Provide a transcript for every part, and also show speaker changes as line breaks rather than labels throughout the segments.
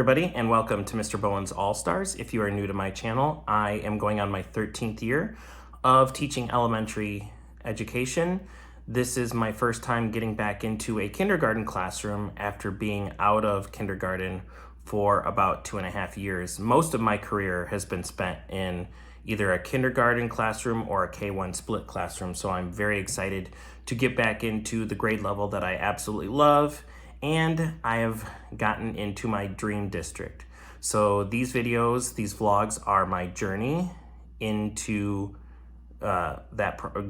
everybody, and welcome to Mr. Bowen's All-Stars. If you are new to my channel, I am going on my 13th year of teaching elementary education. This is my first time getting back into a kindergarten classroom after being out of kindergarten for about 2.5 years. Most of my career has been spent in either a kindergarten classroom or a K-1 split classroom, so I'm very excited to get back into the grade level that I absolutely love, and I have gotten into my dream district. So these videos, these vlogs are my journey into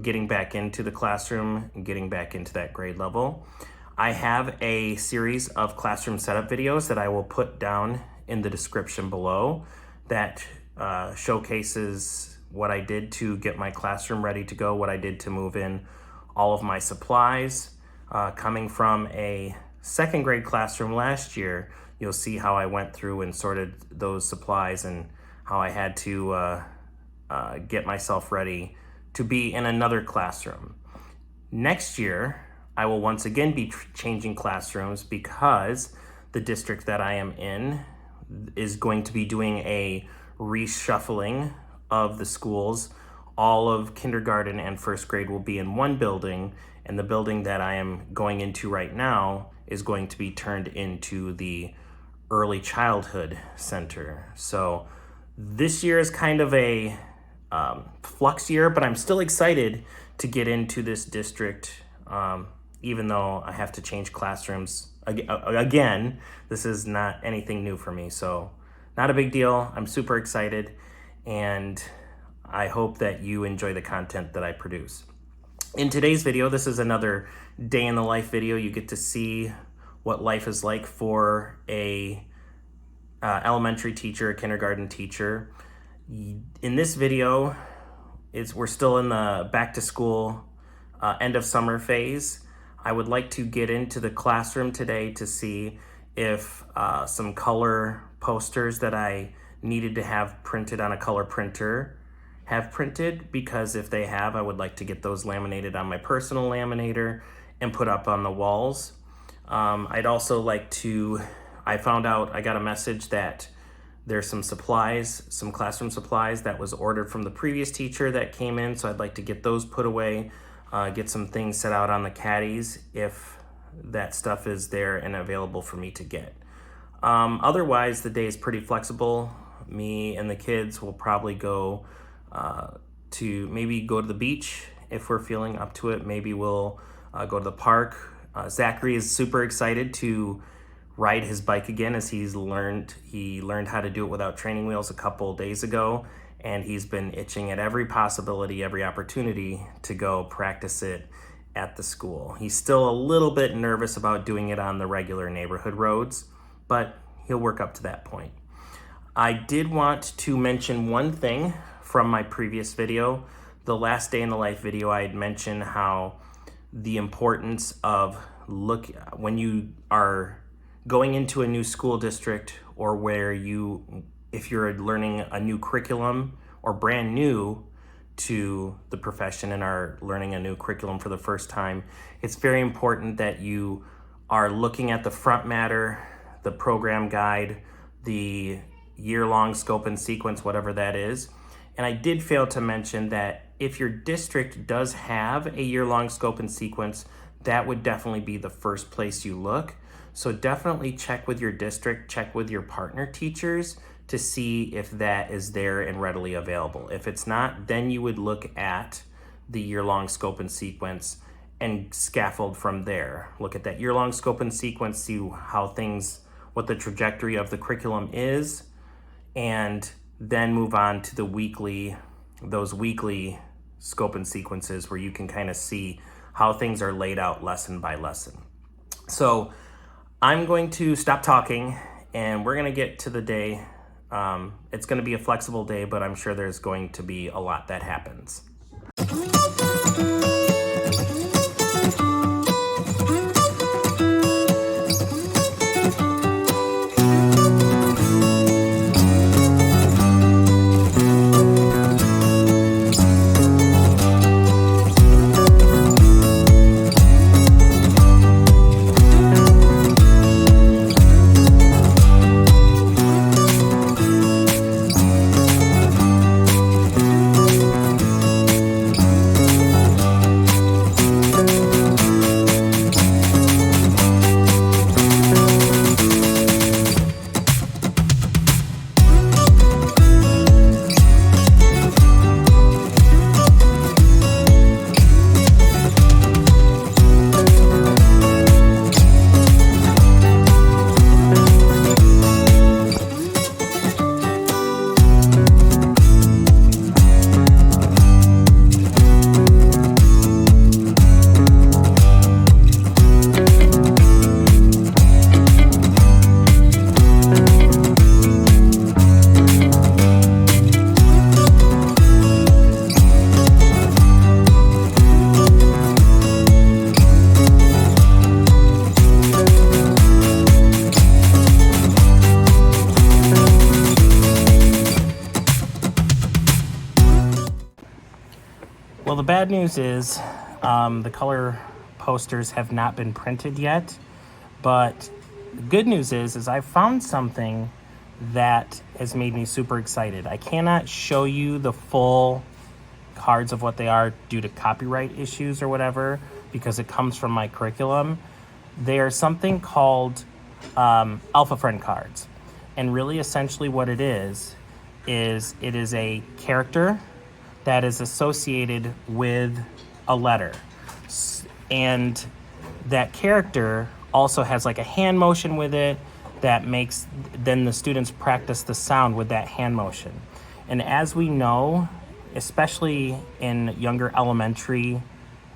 getting back into the classroom and getting back into that grade level. I have a series of classroom setup videos that I will put down in the description below that showcases what I did to get my classroom ready to go, what I did to move in all of my supplies. Coming from a second grade classroom last year, you'll see how I went through and sorted those supplies and how I had to get myself ready to be in another classroom. Next year, I will once again be changing classrooms because the district that I am in is going to be doing a reshuffling of the schools. All of kindergarten and first grade will be in one building, and the building that I am going into right now is going to be turned into the early childhood center. So this year is kind of a flux year, but I'm still excited to get into this district, even though I have to change classrooms again. This is not anything new for me, so not a big deal. I'm super excited, and I hope that you enjoy the content that I produce. In today's video, this is another day in the life video. You get to see what life is like for a elementary teacher, a kindergarten teacher. In this video, we're still in the back to school, end of summer phase. I would like to get into the classroom today to see if some color posters that I needed to have printed on a color printer have printed, because if they have, I would like to get those laminated on my personal laminator and put up on the walls. I'd also like to, I got a message that there's some supplies, some classroom supplies that was ordered from the previous teacher that came in, so I'd like to get those put away, get some things set out on the caddies if that stuff is there and available for me to get. Otherwise, the day is pretty flexible. Me and the kids will probably go to the beach if we're feeling up to it. Maybe we'll go to the park. Zachary is super excited to ride his bike again, as he learned how to do it without training wheels a couple days ago, and he's been itching at every possibility, every opportunity to go practice it at the school. He's still a little bit nervous about doing it on the regular neighborhood roads, but he'll work up to that point. I did want to mention one thing from my previous video. The last day in the life video, I had mentioned how the importance of when you are going into a new school district, or if you're learning a new curriculum or brand new to the profession and are learning a new curriculum for the first time, it's very important that you are looking at the front matter, the program guide, the year-long scope and sequence, whatever that is. And I did fail to mention that if your district does have a year-long scope and sequence, that would definitely be the first place you look. So definitely check with your district, check with your partner teachers to see if that is there and readily available. If it's not, then you would look at the year-long scope and sequence and scaffold from there. Look at that year-long scope and sequence, see what the trajectory of the curriculum is, and then move on to those weekly scope and sequences where you can kind of see how things are laid out lesson by lesson. So I'm going to stop talking and we're going to get to the day. It's going to be a flexible day, but I'm sure there's going to be a lot that happens. Well, the bad news is the color posters have not been printed yet, but the good news is I found something that has made me super excited. I cannot show you the full cards of what they are due to copyright issues or whatever, because it comes from my curriculum. They are something called Alpha Friend cards. And really essentially what it is it is a character that is associated with a letter. And that character also has like a hand motion with it that makes then the students practice the sound with that hand motion. And as we know, especially in younger elementary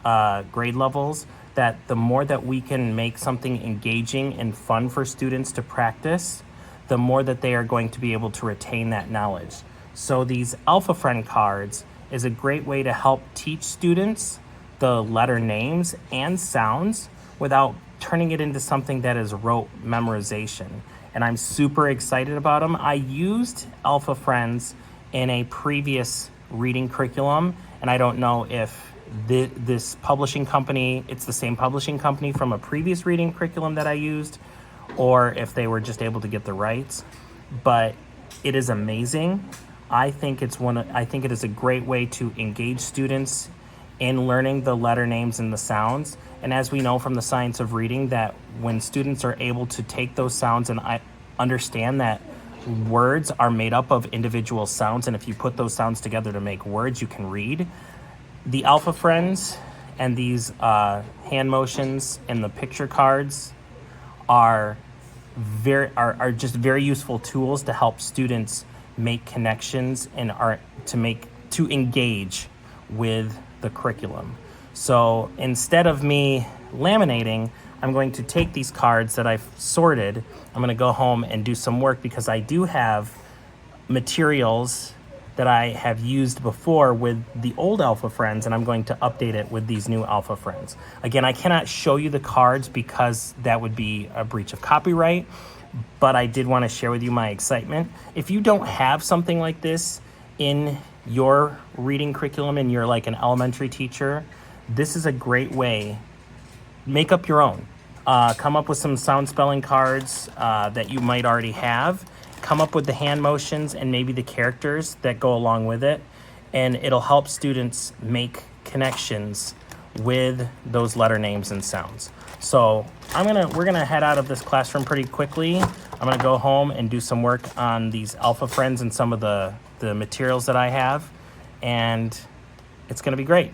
grade levels, that the more that we can make something engaging and fun for students to practice, the more that they are going to be able to retain that knowledge. So these Alpha Friend cards is a great way to help teach students the letter names and sounds without turning it into something that is rote memorization. And I'm super excited about them. I used Alpha Friends in a previous reading curriculum, and I don't know if this publishing company, it's the same publishing company from a previous reading curriculum that I used, or if they were just able to get the rights. But it is amazing. I think it is a great way to engage students in learning the letter names and the sounds. And as we know from the science of reading, that when students are able to take those sounds and understand that words are made up of individual sounds, and if you put those sounds together to make words, you can read. The Alpha Friends and these hand motions and the picture cards are just very useful tools to help students make connections and to engage with the curriculum. So instead of me laminating, I'm going to take these cards that I've sorted. I'm going to go home and do some work, because I do have materials that I have used before with the old Alpha Friends, and I'm going to update it with these new Alpha Friends. Again, I cannot show you the cards because that would be a breach of copyright, but I did want to share with you my excitement. If you don't have something like this in your reading curriculum and you're like an elementary teacher, this is a great way. Make up your own. Come up with some sound spelling cards that you might already have. Come up with the hand motions and maybe the characters that go along with it, and it'll help students make connections with those letter names and sounds. So we're gonna head out of this classroom pretty quickly. I'm gonna go home and do some work on these Alpha Friends and some of the materials that I have, and it's gonna be great.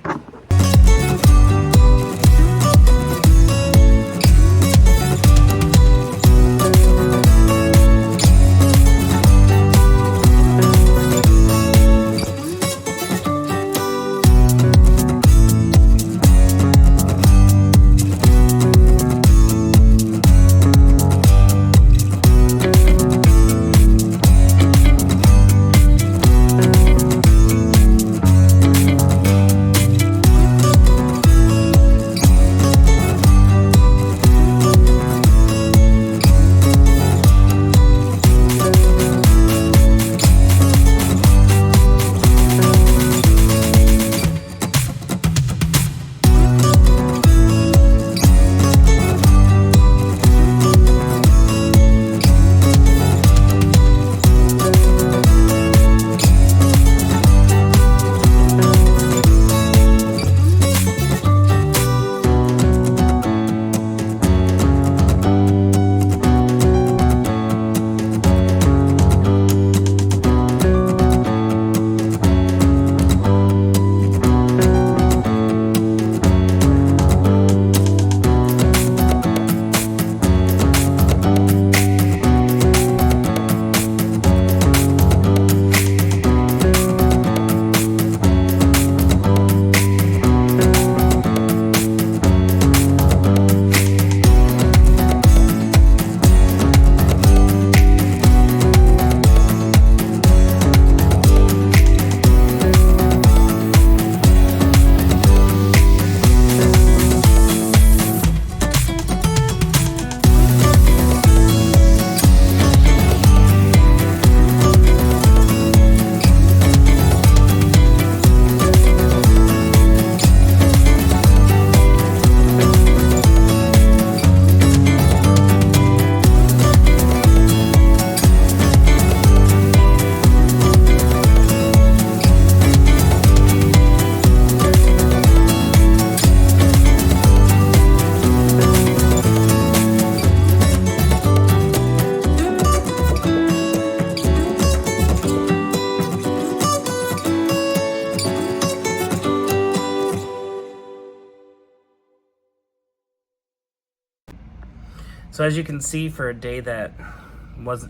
So as you can see, for a day that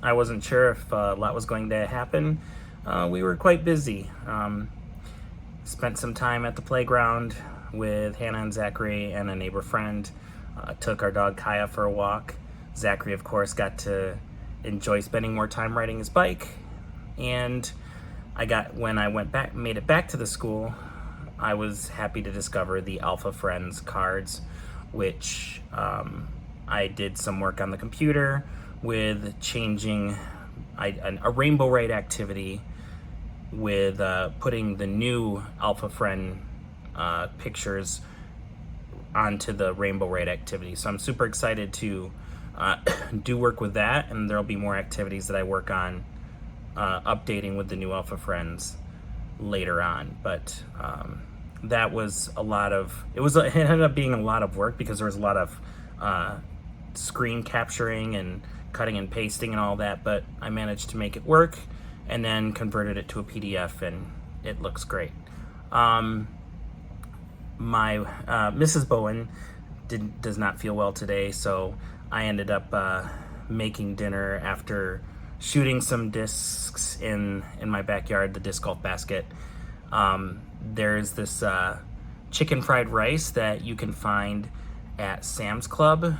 I wasn't sure if a lot was going to happen, we were quite busy. Spent some time at the playground with Hannah and Zachary and a neighbor friend. Took our dog Kaya for a walk. Zachary, of course, got to enjoy spending more time riding his bike. And when I made it back to the school, I was happy to discover the Alpha Friends cards, which I did some work on the computer with changing a Rainbow Raid activity with putting the new Alpha Friend pictures onto the Rainbow Raid activity. So I'm super excited to do work with that, and there'll be more activities that I work on updating with the new Alpha Friends later on. But that was it ended up being a lot of work because there was a lot of screen capturing and cutting and pasting and all that, but I managed to make it work and then converted it to a PDF, and it looks great. My Mrs. Bowen does not feel well today, so I ended up making dinner after shooting some discs in my backyard, the disc golf basket. There's this chicken fried rice that you can find at Sam's Club,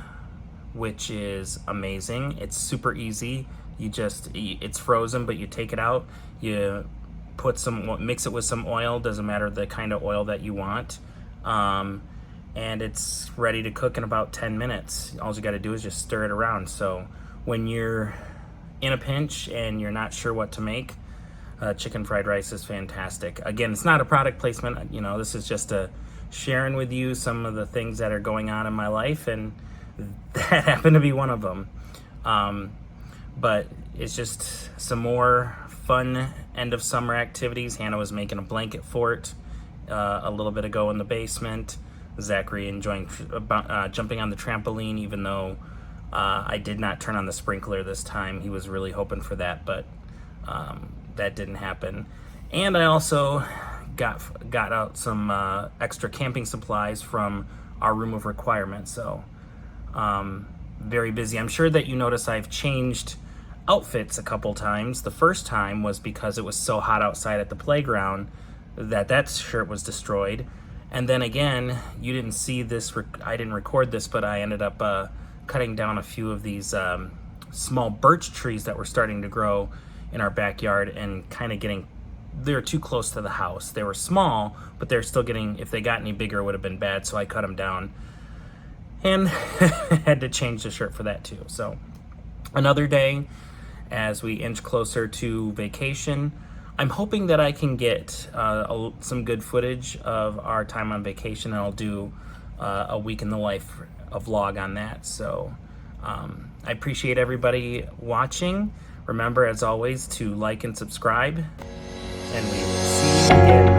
which is amazing. It's super easy. It's frozen, but you take it out, you mix it with some oil, doesn't matter the kind of oil that you want, and it's ready to cook in about 10 minutes. All you got to do is just stir it around. So when you're in a pinch and you're not sure what to make, chicken fried rice is fantastic. Again, it's not a product placement. This is just sharing with you some of the things that are going on in my life, and that happened to be one of them. But it's just some more fun end of summer activities. Hannah was making a blanket fort a little bit ago in the basement. Zachary enjoying jumping on the trampoline, even though I did not turn on the sprinkler this time. He was really hoping for that, but that didn't happen. And I also got out some extra camping supplies from our room of requirement. So very busy. I'm sure that you notice I've changed outfits a couple times. The first time was because it was so hot outside at the playground that shirt was destroyed. And then again, you didn't see this, I didn't record this, but I ended up cutting down a few of these small birch trees that were starting to grow in our backyard and kind of they were too close to the house. They were small, but they're still if they got any bigger, it would have been bad, so I cut them down. And had to change the shirt for that too. So another day as we inch closer to vacation. I'm hoping that I can get some good footage of our time on vacation, and I'll do a week in the life vlog on that. So I appreciate everybody watching. Remember, as always, to like and subscribe, and we will see you again